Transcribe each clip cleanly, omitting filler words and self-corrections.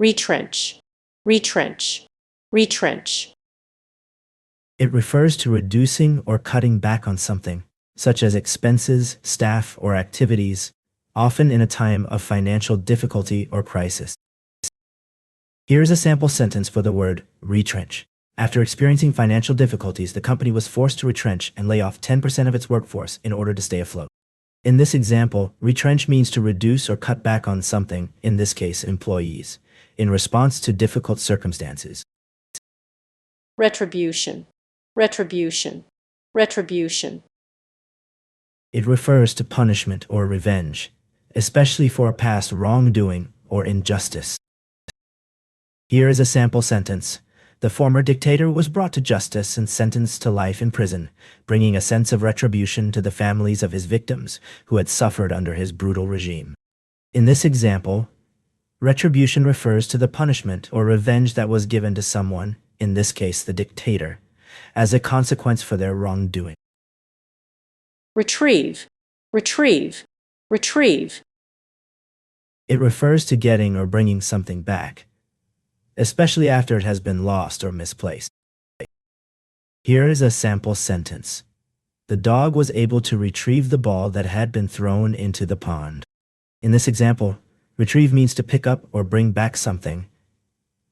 retrench, retrench, retrench. It refers to reducing or cutting back on something, such as expenses, staff, or activities, often in a time of financial difficulty or crisis. Here's a sample sentence for the word retrench. After experiencing financial difficulties, the company was forced to retrench and lay off 10% of its workforce in order to stay afloat. In this example, retrench means to reduce or cut back on something, in this case employees, in response to difficult circumstances. Retribution, retribution, retribution. It refers to punishment or revenge, especially for a past wrongdoing or injustice. Here is a sample sentence. The former dictator was brought to justice and sentenced to life in prison, bringing a sense of retribution to the families of his victims who had suffered under his brutal regime. In this example, retribution refers to the punishment or revenge that was given to someone, in this case the dictator, as a consequence for their wrongdoing. Retrieve, retrieve, retrieve. It refers to getting or bringing something back, especially after it has been lost or misplaced. Here is a sample sentence. The dog was able to retrieve the ball that had been thrown into the pond. In this example, retrieve means to pick up or bring back something,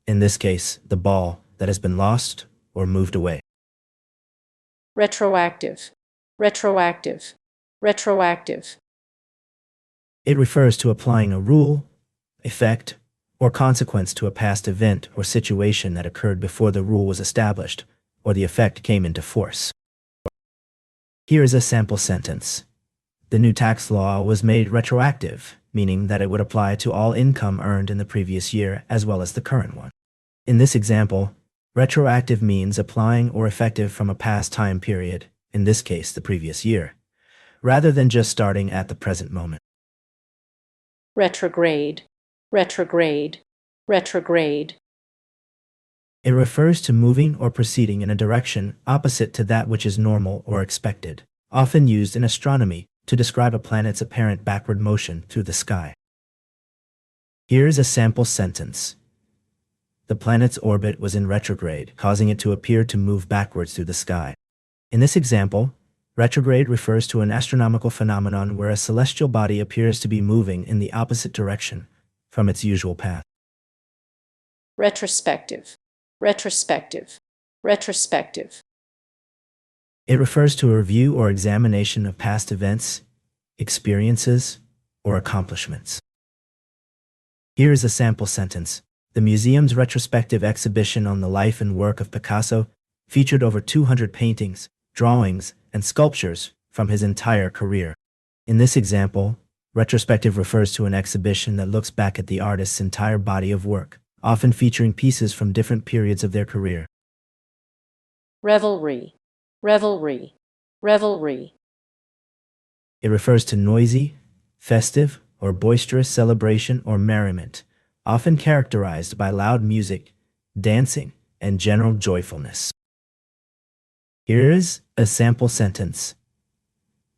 in this case, the ball that has been lost or moved away. Retroactive, retroactive, retroactive. It refers to applying a rule, effect, or consequence to a past event or situation that occurred before the rule was established or the effect came into force. Here is a sample sentence. The new tax law was made retroactive, meaning that it would apply to all income earned in the previous year as well as the current one. In this example, retroactive means applying or effective from a past time period, in this case the previous year, rather than just starting at the present moment. Retrograde, retrograde, retrograde. It refers to moving or proceeding in a direction opposite to that which is normal or expected, often used in astronomy to describe a planet's apparent backward motion through the sky. Here's a sample sentence. The planet's orbit was in retrograde, causing it to appear to move backwards through the sky. In this example, retrograde refers to an astronomical phenomenon where a celestial body appears to be moving in the opposite direction from its usual path. Retrospective, retrospective, retrospective. It refers to a review or examination of past events, experiences, or accomplishments. Here is a sample sentence. The museum's retrospective exhibition on the life and work of Picasso featured over 200 paintings, drawings, and sculptures from his entire career. In this example, retrospective refers to an exhibition that looks back at the artist's entire body of work, often featuring pieces from different periods of their career. Revelry, revelry, revelry. It refers to noisy, festive, or boisterous celebration or merriment, often characterized by loud music, dancing, and general joyfulness. Here is a sample sentence.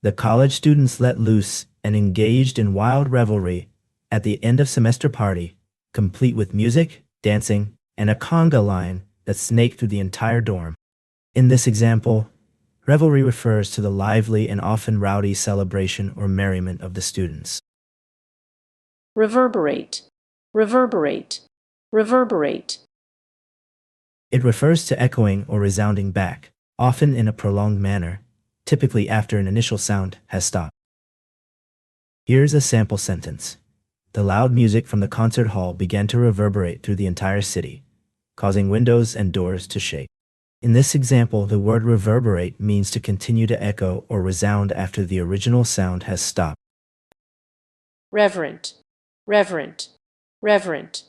The college students let loose and engaged in wild revelry at the end of semester party, complete with music, dancing, and a conga line that snaked through the entire dorm. In this example, revelry refers to the lively and often rowdy celebration or merriment of the students. Reverberate, reverberate, reverberate. It refers to echoing or resounding back, often in a prolonged manner, typically after an initial sound has stopped. Here's a sample sentence. The loud music from the concert hall began to reverberate through the entire city, causing windows and doors to shake. In this example, the word reverberate means to continue to echo or resound after the original sound has stopped. Reverent, reverent, reverent.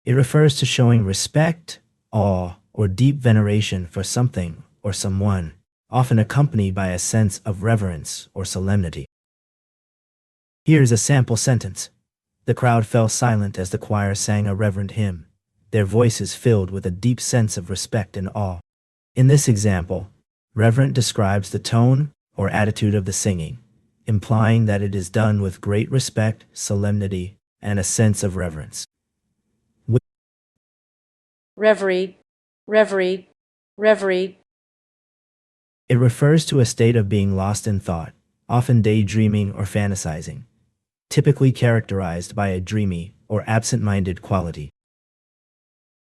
It refers to showing respect, awe, or deep veneration for something or someone, often accompanied by a sense of reverence or solemnity. Here's a sample sentence. The crowd fell silent as the choir sang a reverent hymn, their voices filled with a deep sense of respect and awe. In this example, reverent describes the tone or attitude of the singing, implying that it is done with great respect, solemnity, and a sense of reverence. reveried, reveried, reveried. It refers to a state of being lost in thought, often daydreaming or fantasizing, typically characterized by a dreamy or absent-minded quality.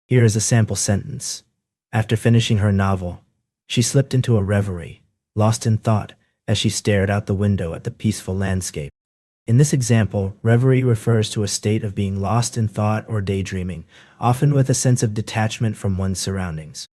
Here is a sample sentence. After finishing her novel, she slipped into a reverie, lost in thought, as she stared out the window at the peaceful landscape. In this example, reverie refers to a state of being lost in thought or daydreaming, often with a sense of detachment from one's surroundings.